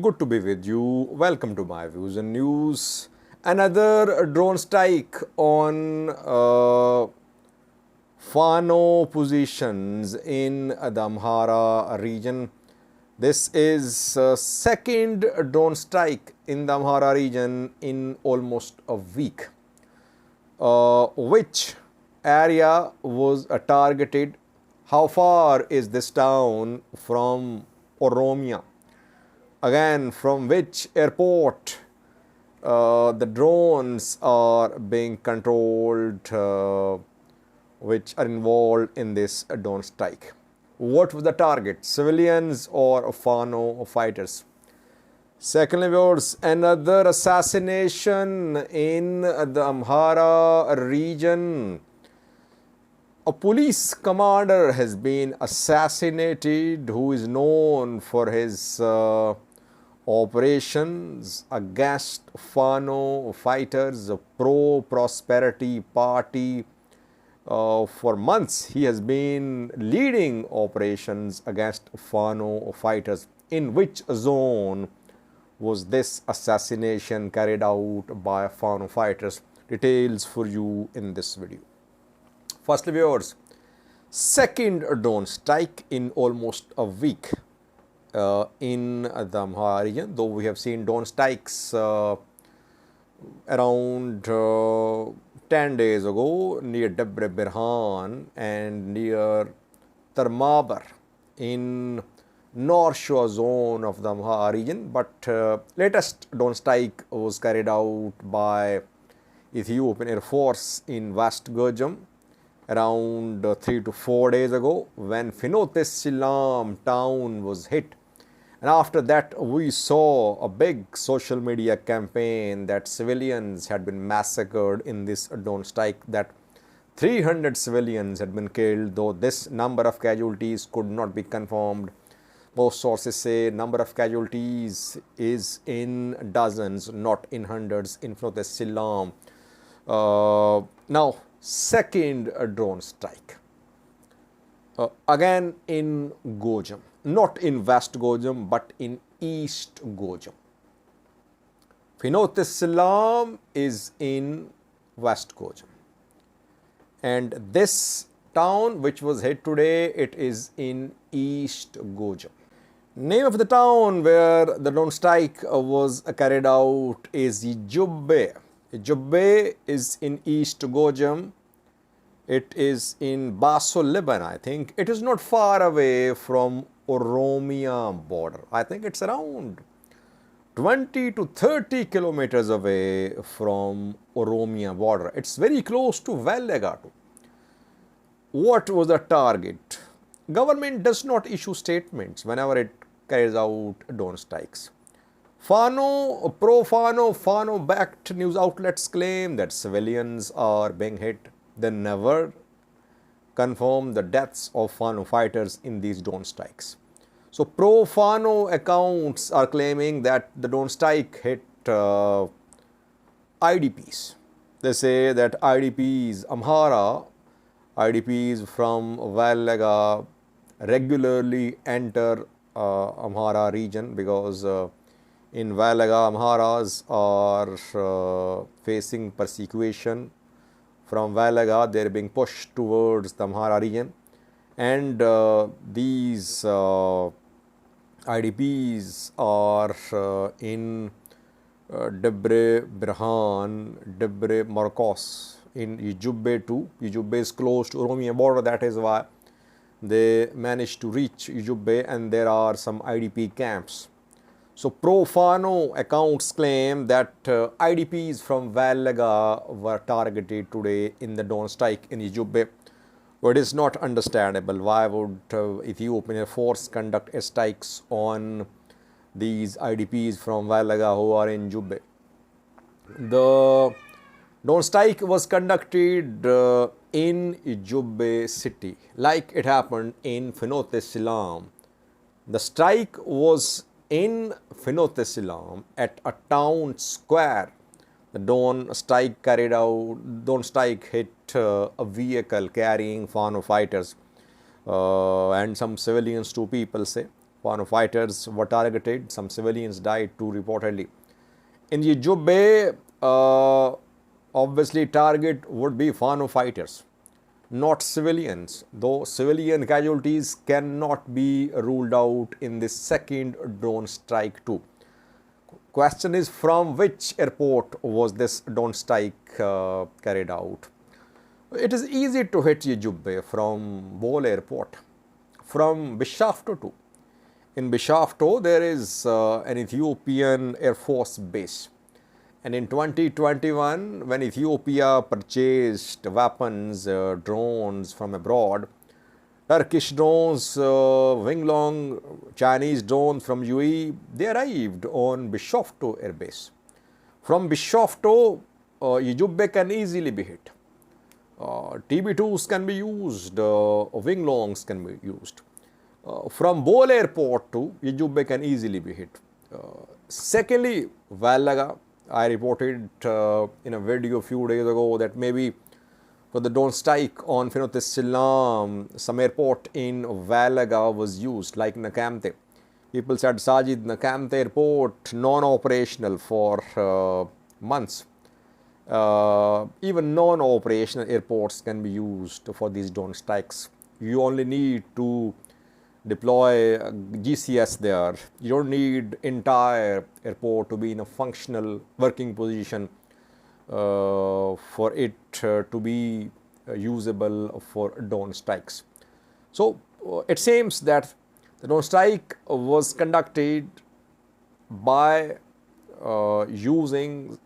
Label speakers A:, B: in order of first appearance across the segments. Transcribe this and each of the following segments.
A: good to be with you. Welcome to my views and news. Another drone strike on Fano positions in the Amhara region. This is second drone strike in the Amhara region in almost a week. Which area was targeted? How far is this town from Oromia? Again, from which airport the drones are being controlled, which are involved in this drone strike? What was the target, civilians or Fano fighters? Secondly, viewers, another assassination in the Amhara region. A police commander has been assassinated who is known for his operations against Fano fighters, a pro-prosperity party. For months, he has been leading operations against Fano fighters. In which zone was this assassination carried out by Fano fighters? Details for you in this video. Firstly, viewers, second drone strike in almost a week in the Amhara region, though we have seen drone strikes around 10 days ago near Debre Birhan and near Tarmabar in North Shewa zone of the Amhara region, but latest drone strike was carried out by Ethiopian Air Force in West Gojjam around 3 to 4 days ago when Finot-e-Silam town was hit. And after that, we saw a big social media campaign that civilians had been massacred in this drone strike, that 300 civilians had been killed, though this number of casualties could not be confirmed. Most sources say number of casualties is in dozens, not in hundreds, in Finot-e-Silam. Now, second drone strike. Again in Gojjam. Not in West Gojjam, but in East Gojjam. Finot-e-Silam is in West Gojjam. And this town which was hit today, it is in East Gojjam. Name of the town where the drone strike was carried out is Jubbe. Jubbe is in East Gojjam. It is in Baso, Lebanon, I think. It is not far away from Oromia border. I think it's around 20 to 30 kilometers away from Oromia border. It's very close to Vallega too. What was the target? Government does not issue statements whenever it carries out drone strikes. Fano, pro-Fano, Fano-backed news outlets claim that civilians are being hit. They never confirm the deaths of Fano fighters in these drone strikes. So, pro-Fano accounts are claiming that the drone strike hit IDPs. They say that IDPs, Amhara, IDPs from Vallega regularly enter Amhara region because in Vallega, Amharas are facing persecution. From Vallega, they are being pushed towards the Amhara region, and these IDPs are in Debre Birhan, Debre Marcos, in Ijubbe too. Ijubbe is close to Oromia border, that is why they managed to reach Ijubbe, and there are some IDP camps. So, pro-Fano accounts claim that IDPs from Vallega were targeted today in the drone strike in Ijubbe. But it is not understandable. Why would Ethiopian Air Force conduct strikes on these IDPs from Vallega who are in Jubbe? The drone strike was conducted in Ijubbe city, like it happened in Finot-e-Silam. The strike was in Finot-e-Silam at a town square. The drone strike hit a vehicle carrying Fano fighters and some civilians too, people say. Fano fighters were targeted. Some civilians died too, reportedly. In the Jubbe, obviously target would be Fano fighters, not civilians, though civilian casualties cannot be ruled out in this second drone strike too. Question is, from which airport was this drone strike carried out? It is easy to hit Jubbe from Bole airport, from Bishafto too. In Bishafto, there is an Ethiopian Air Force base. And in 2021, when Ethiopia purchased weapons, drones from abroad, Turkish drones, Winglong, Chinese drones from UAE, they arrived on Bishoftu Air Base. From Bishoftu, Jubbe can easily be hit. TB2s can be used, Winglongs can be used. From Bole airport to Jubbe can easily be hit. Secondly, Valaga, I reported in a video a few days ago that maybe for the drone strike on Finote Silam, some airport in Valaga was used, like Nakamte. People said, Sajid, Nakamte airport non-operational for months. Even non-operational airports can be used for these drone strikes. You only need to deploy GCS there. You don't need entire airport to be in a functional working position for it to be usable for drone strikes. So it seems that the drone strike was conducted by using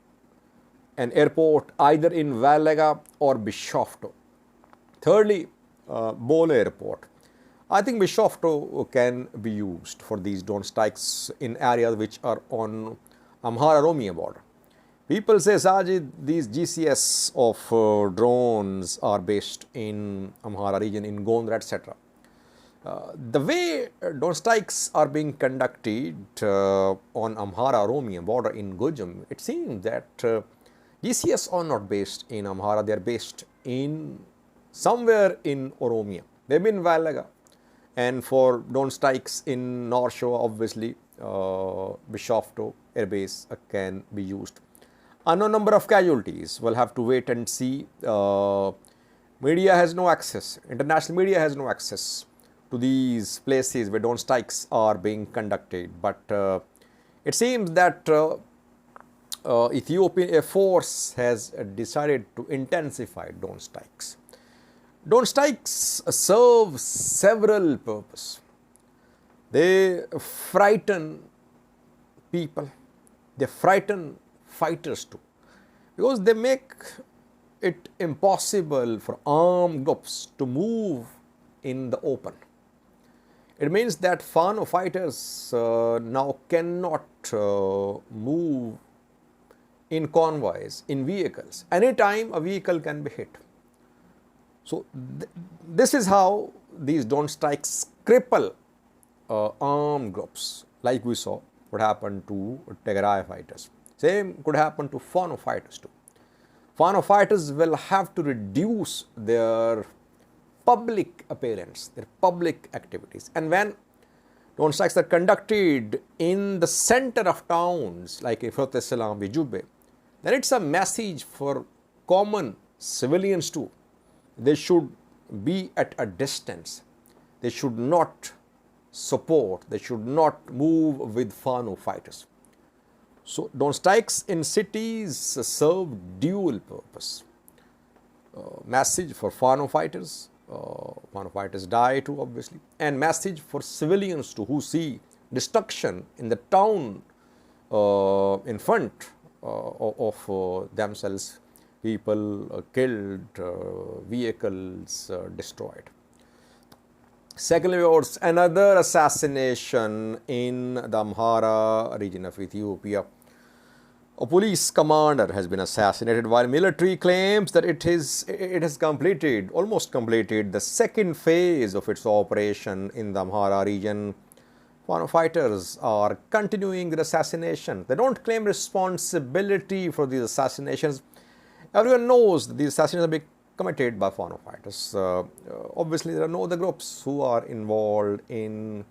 A: an airport either in Valaga or Bishoftu. Thirdly, Bole airport. I think Bishoftu can be used for these drone strikes in areas which are on Amhara-Oromia border. People say, Sajid, these GCS of drones are based in Amhara region, in Gondra, etc. The way drone strikes are being conducted on Amhara-Oromia border in Gojjam, it seems that GCS are not based in Amhara, they are based in somewhere in Oromia. They have been in Valaga. And for drone strikes in North Shewa, obviously, Bishoftu Air Base can be used. Unknown number of casualties. We'll have to wait and see. Media has no access. International media has no access to these places where drone strikes are being conducted. But it seems that Ethiopian Air Force has decided to intensify drone strikes. Drone strikes serve several purposes. They frighten people, they frighten fighters too, because they make it impossible for armed groups to move in the open. It means that Fano fighters now cannot move in convoys, in vehicles. Anytime a vehicle can be hit. So this is how these drone strikes cripple armed groups, like we saw what happened to Tigray fighters. Same could happen to Fano fighters too. Fano fighters will have to reduce their public appearance, their public activities. And when drone strikes are conducted in the center of towns like Finote Silam, Jubbe, then it's a message for common civilians too. They should be at a distance. They should not support, they should not move with Fano fighters. So drone strikes in cities serve dual purpose. Message for Fano fighters die too, obviously, and message for civilians too, who see destruction in the town in front of themselves. People killed, vehicles destroyed. Secondly, another assassination in the Amhara region of Ethiopia. A police commander has been assassinated while military claims that it has almost completed the second phase of its operation in the Amhara region. Fano fighters are continuing the assassination. They don't claim responsibility for these assassinations. Everyone knows that these assassinations are being committed by Fano fighters. Obviously, there are no other groups who are involved in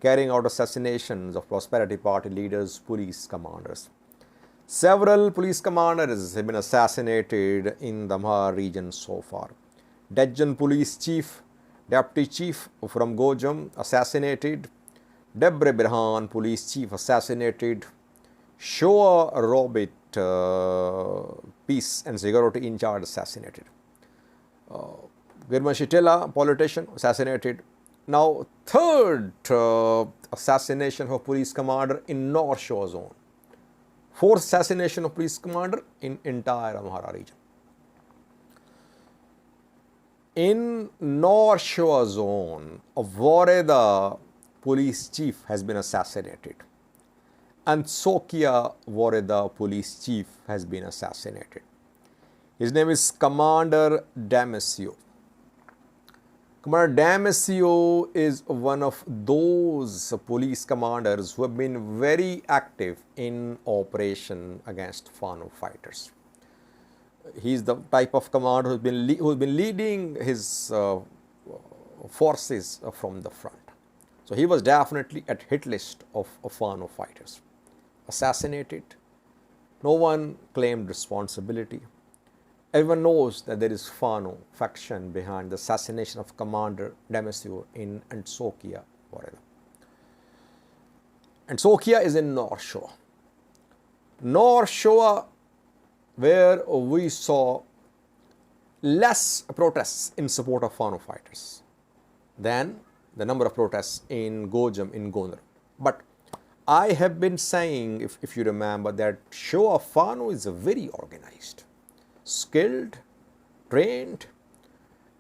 A: carrying out assassinations of Prosperity Party leaders, police commanders. Several police commanders have been assassinated in the Amhara region so far. Gojjam police chief, deputy chief from Gojjam assassinated. Debre Birhan police chief assassinated. Shoa Robit peace and security in charge assassinated. Girmashitela politician assassinated. Now third assassination of police commander in North Shewa zone. Fourth assassination of police commander in entire Amhara region. In North Shewa zone, a Wareda police chief has been assassinated. And Sokia Wareda police chief has been assassinated. His name is Commander Damasio. Commander Damasio is one of those police commanders who have been very active in operation against Fano fighters. He is the type of commander who has been leading his forces from the front. So he was definitely at hit list of Fano fighters. Assassinated. No one claimed responsibility. Everyone knows that there is Fano faction behind the assassination of Commander Damasio in Antsokia, Wareda. Antsokia is in North Shewa. North Shewa, where we saw less protests in support of Fano fighters than the number of protests in Gojjam, in Gondar. But I have been saying, if you remember, that Shewa Fano is very organized, skilled, trained,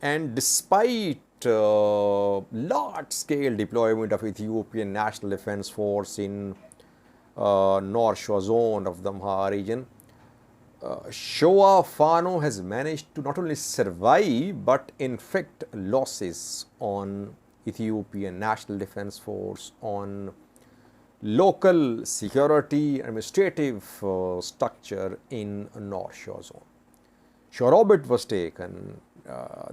A: and despite large-scale deployment of Ethiopian National Defense Force in North Shewa zone of the Amhara region, Shewa Fano has managed to not only survive but inflict losses on Ethiopian National Defense Force, on local security administrative structure in North Shewa zone. Shorobit was taken,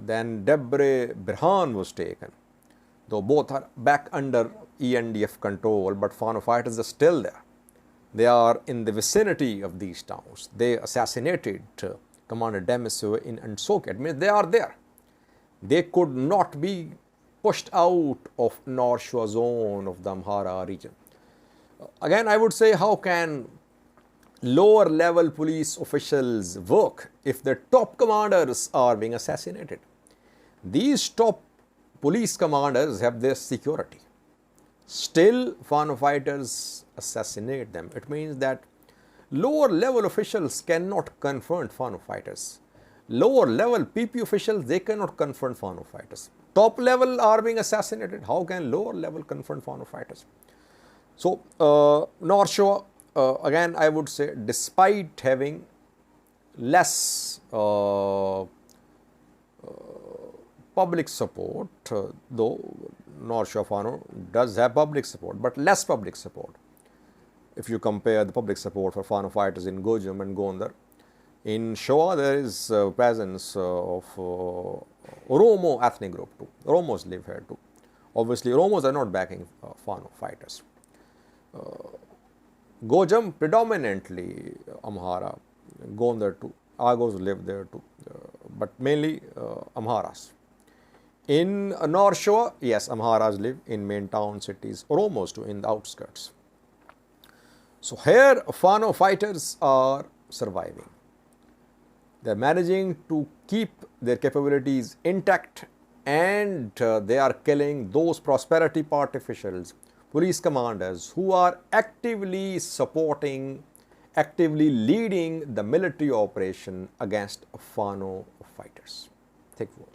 A: then Debre Birhan was taken, though both are back under ENDF control, but Fano fighters are still there. They are in the vicinity of these towns. They assassinated Commander Damasio in Antsokia. It means they are there. They could not be pushed out of North Shewa zone of the Amhara region. Again, I would say, how can lower level police officials work if the top commanders are being assassinated? These top police commanders have their security. Still, Fano fighters assassinate them. It means that lower level officials cannot confront Fano fighters. Lower level PP officials, they cannot confront Fano fighters. Top level are being assassinated. How can lower level confront Fano fighters? So, North Shewa, again, I would say, despite having less public support, though North Shewa Fano does have public support, but less public support. If you compare the public support for Fano fighters in Gojjam and Gondar, in Shewa there is presence of Oromo ethnic group too. Oromos live here too. Obviously, Oromos are not backing Fano fighters. Gojjam predominantly Amhara, Gondar too, Agos live there too, but mainly Amharas. In North Shewa, yes, Amharas live in main town cities, Oromos too in the outskirts. So here Fano fighters are surviving. They are managing to keep their capabilities intact, and they are killing those Prosperity Party officials, police commanders who are actively supporting, actively leading the military operation against Fano fighters. Thank you.